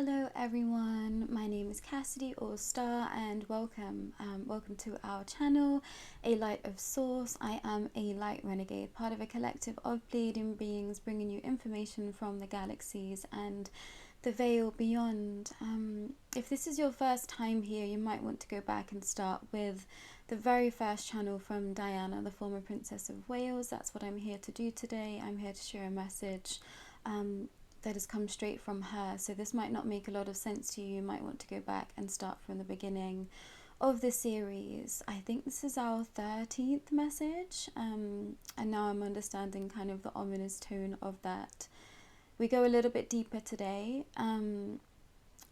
Hello everyone, my name is Cassidy or Starr and welcome to our channel, A Light of Source. I am a Light Renegade, part of a collective of Pleiadian beings bringing you information from the galaxies and the veil beyond. If this is your first time here, you might want to go back and start with the very first channel from Diana, the former Princess of Wales. That's what I'm here to do today. I'm here to share a message that has come straight from her. So this might not make a lot of sense to you. You might want to go back and start from the beginning of the series. I think this is our 13th message, and now I'm understanding kind of the ominous tone of that. We go a little bit deeper today.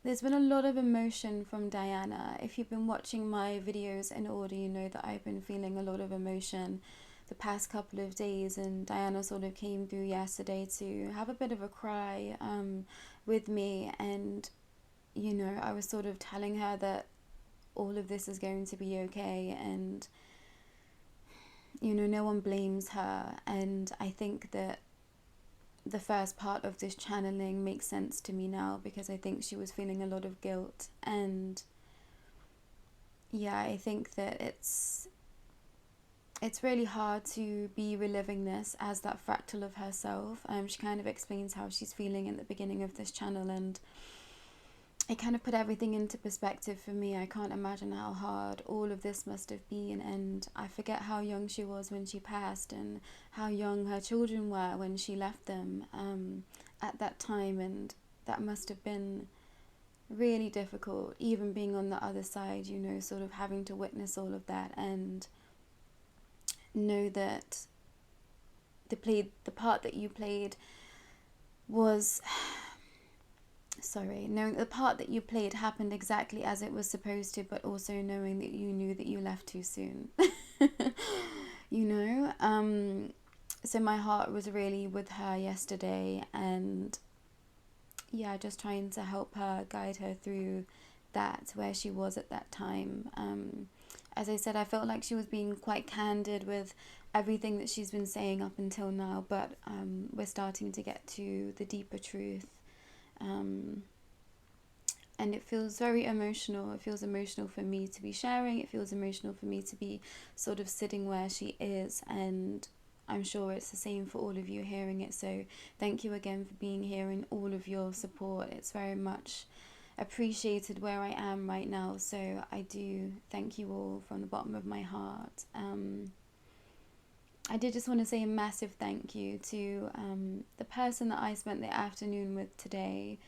There's been a lot of emotion from Diana. If you've been watching my videos in order, you know that I've been feeling a lot of emotion the past couple of days, and Diana sort of came through yesterday to have a bit of a cry with me, and you know, I was sort of telling her that all of this is going to be okay, and you know, no one blames her. And I think that the first part of this channeling makes sense to me now, because I think she was feeling a lot of guilt, and yeah, I think that it's really hard to be reliving this as that fractal of herself. She kind of explains how she's feeling at the beginning of this channel, and it kind of put everything into perspective for me. I can't imagine how hard all of this must have been, and I forget how young she was when she passed and how young her children were when she left them at that time, and that must have been really difficult, even being on the other side, you know, sort of having to witness all of that and know that the part that you played was knowing the part that you played happened exactly as it was supposed to, but also knowing that you knew that you left too soon. You know, so my heart was really with her yesterday, and yeah, just trying to help her, guide her through that, where she was at that time. As I said, I felt like she was being quite candid with everything that she's been saying up until now, but we're starting to get to the deeper truth. And it feels very emotional. It feels emotional for me to be sharing. It feels emotional for me to be sort of sitting where she is, and I'm sure it's the same for all of you hearing it. So thank you again for being here and all of your support. It's very much appreciated where I am right now, so I do thank you all from the bottom of my heart. I did just want to say a massive thank you to the person that I spent the afternoon with today.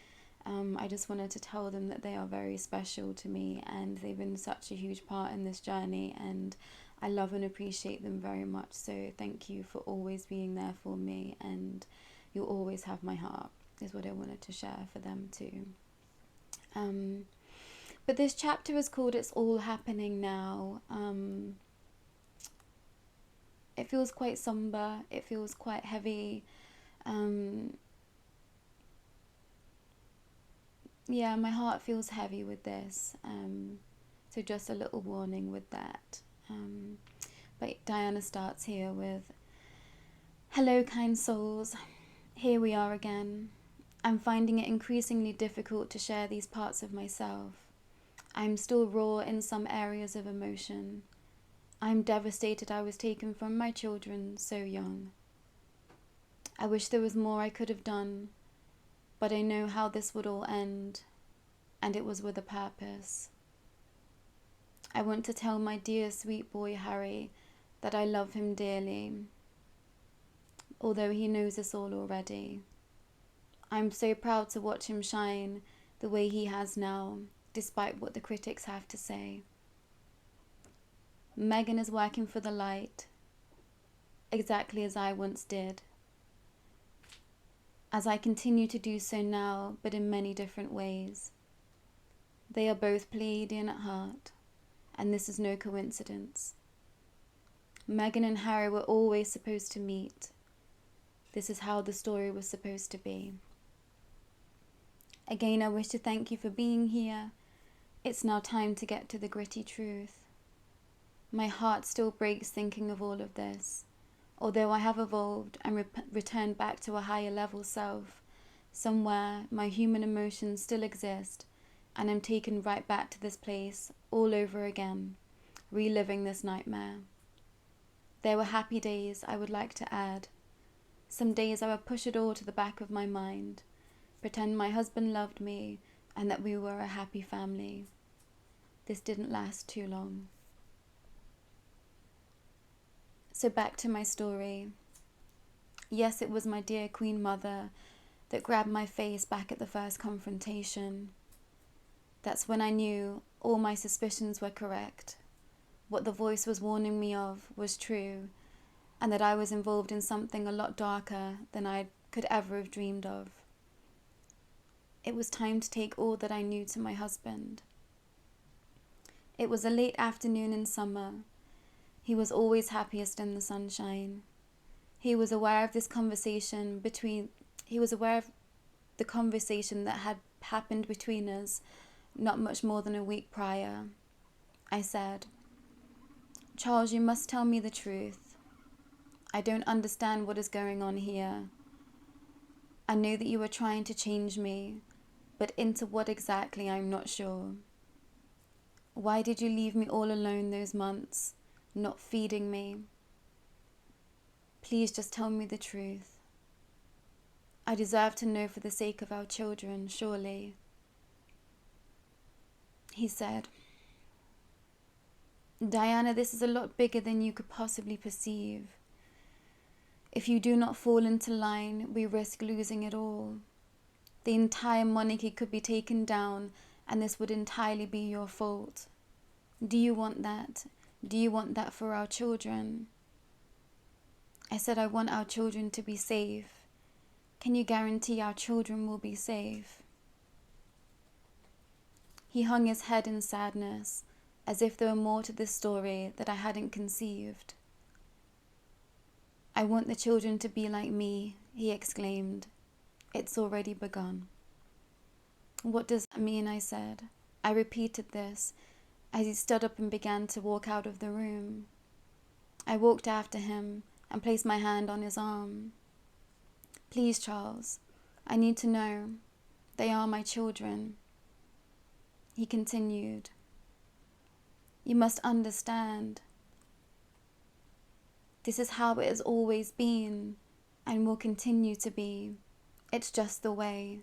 I just wanted to tell them that they are very special to me, and they've been such a huge part in this journey, and I love and appreciate them very much. So thank you for always being there for me, and you'll always have my heart, is what I wanted to share for them too. But this chapter is called It's All Happening Now. It feels quite somber. It feels quite heavy. Yeah, my heart feels heavy with this. So just a little warning with that. But Diana starts here with, "Hello, kind souls. Here we are again. I'm finding it increasingly difficult to share these parts of myself. I'm still raw in some areas of emotion. I'm devastated I was taken from my children so young. I wish there was more I could have done, but I know how this would all end, and it was with a purpose. I want to tell my dear sweet boy Harry that I love him dearly, although he knows this all already. I'm so proud to watch him shine the way he has now, despite what the critics have to say. Megan is working for the light, exactly as I once did, as I continue to do so now, but in many different ways. They are both Pleiadian at heart, and this is no coincidence. Megan and Harry were always supposed to meet. This is how the story was supposed to be. Again, I wish to thank you for being here. It's now time to get to the gritty truth. My heart still breaks thinking of all of this. Although I have evolved and returned back to a higher level self, Somewhere, my human emotions still exist, and I'm taken right back to this place all over again, reliving this nightmare. There were happy days, I would like to add. Some days I would push it all to the back of my mind, pretend my husband loved me and that we were a happy family. This didn't last too long. So back to my story. Yes, it was my dear Queen Mother that grabbed my face back at the first confrontation. That's when I knew all my suspicions were correct. What the voice was warning me of was true, and that I was involved in something a lot darker than I could ever have dreamed of. It was time to take all that I knew to my husband. It was a late afternoon in summer. He was always happiest in the sunshine. He was aware of the conversation that had happened between us not much more than a week prior. I said, "Charles, you must tell me the truth. I don't understand what is going on here. I know that you are trying to change me, but into what exactly I'm not sure. Why did you leave me all alone those months, not feeding me? Please just tell me the truth. I deserve to know for the sake of our children, surely." He said, "Diana, this is a lot bigger than you could possibly perceive. If you do not fall into line, we risk losing it all. The entire monarchy could be taken down, and this would entirely be your fault. Do you want that? Do you want that for our children?" I said, "I want our children to be safe. Can you guarantee our children will be safe?" He hung his head in sadness, as if there were more to this story that I hadn't conceived. "I want the children to be like me," he exclaimed. "It's already begun." "What does that mean?" I said. I repeated this as he stood up and began to walk out of the room. I walked after him and placed my hand on his arm. "Please, Charles, I need to know. They are my children." He continued, "You must understand. This is how it has always been and will continue to be. It's just the way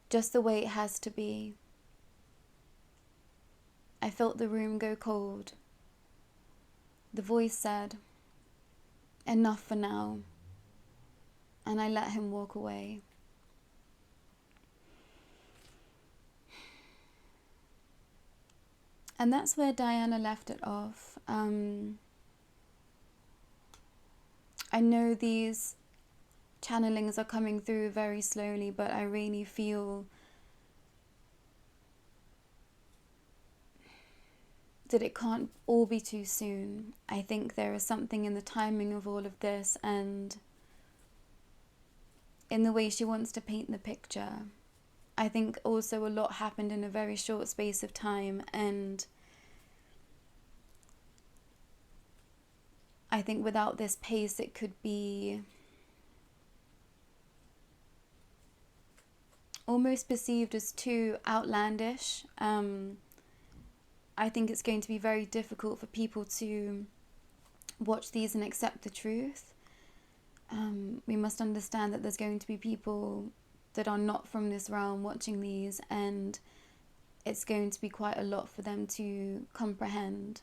it has to be." I felt the room go cold. The voice said, "Enough for now," and I let him walk away. And that's where Diana left it off. I know these channelings are coming through very slowly, but I really feel that it can't all be too soon. I think there is something in the timing of all of this and in the way she wants to paint the picture. I think also a lot happened in a very short space of time, and I think without this pace it could be almost perceived as too outlandish. I think it's going to be very difficult for people to watch these and accept the truth. We must understand that there's going to be people that are not from this realm watching these, and it's going to be quite a lot for them to comprehend.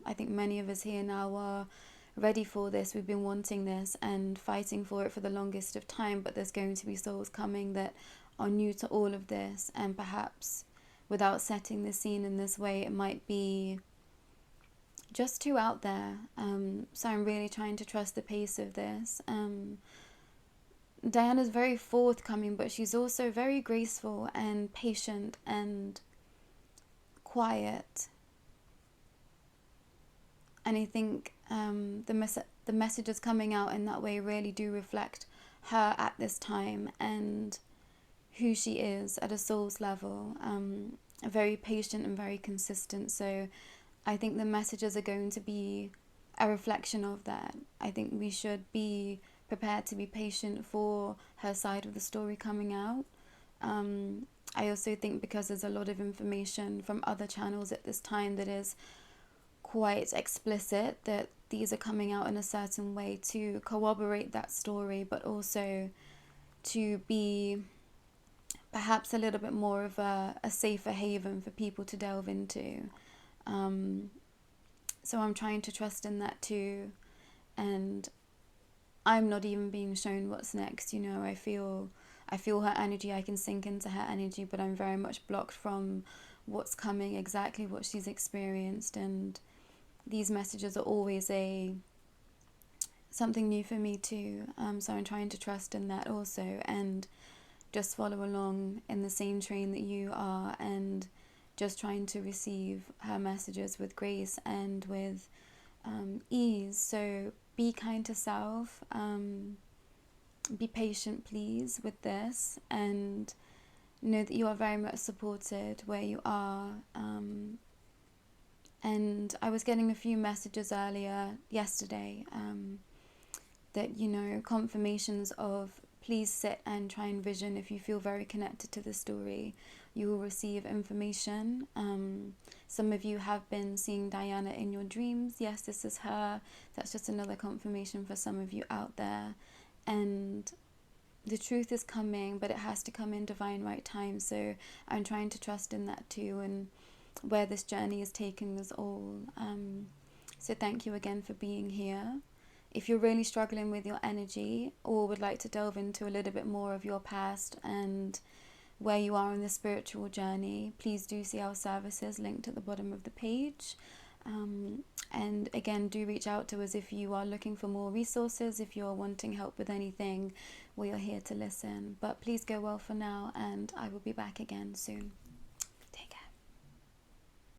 I think many of us here now are ready for this. We've been wanting this and fighting for it for the longest of time, but there's going to be souls coming that are new to all of this, and perhaps without setting the scene in this way, it might be just too out there. So I'm really trying to trust the pace of this. Diana's very forthcoming, but she's also very graceful and patient and quiet. And I think the messages coming out in that way really do reflect her at this time and who she is at a soul's level. Very patient and very consistent. So I think the messages are going to be a reflection of that. I think we should be prepared to be patient for her side of the story coming out. I also think because there's a lot of information from other channels at this time that is quite explicit, that these are coming out in a certain way to corroborate that story, but also to be perhaps a little bit more of a safer haven for people to delve into. So I'm trying to trust in that too. And I'm not even being shown what's next, you know. I feel her energy, I can sink into her energy, but I'm very much blocked from what's coming, exactly what she's experienced. And these messages are always something new for me too. So I'm trying to trust in that also, and just follow along in the same train that you are, and just trying to receive her messages with grace and with ease. So be kind to self, be patient please with this, and know that you are very much supported where you are. And I was getting a few messages earlier yesterday that, you know, confirmations of please sit and try and vision. If you feel very connected to the story, you will receive information. Some of you have been seeing Diana in your dreams. Yes, this is her. That's just another confirmation for some of you out there. And the truth is coming, but it has to come in divine right time. So I'm trying to trust in that too, and where this journey is taking us all. So thank you again for being here. If you're really struggling with your energy, or would like to delve into a little bit more of your past and where you are in the spiritual journey, please do see our services linked at the bottom of the page. And again, do reach out to us if you are looking for more resources, if you're wanting help with anything, we are here to listen. But please go well for now, and I will be back again soon.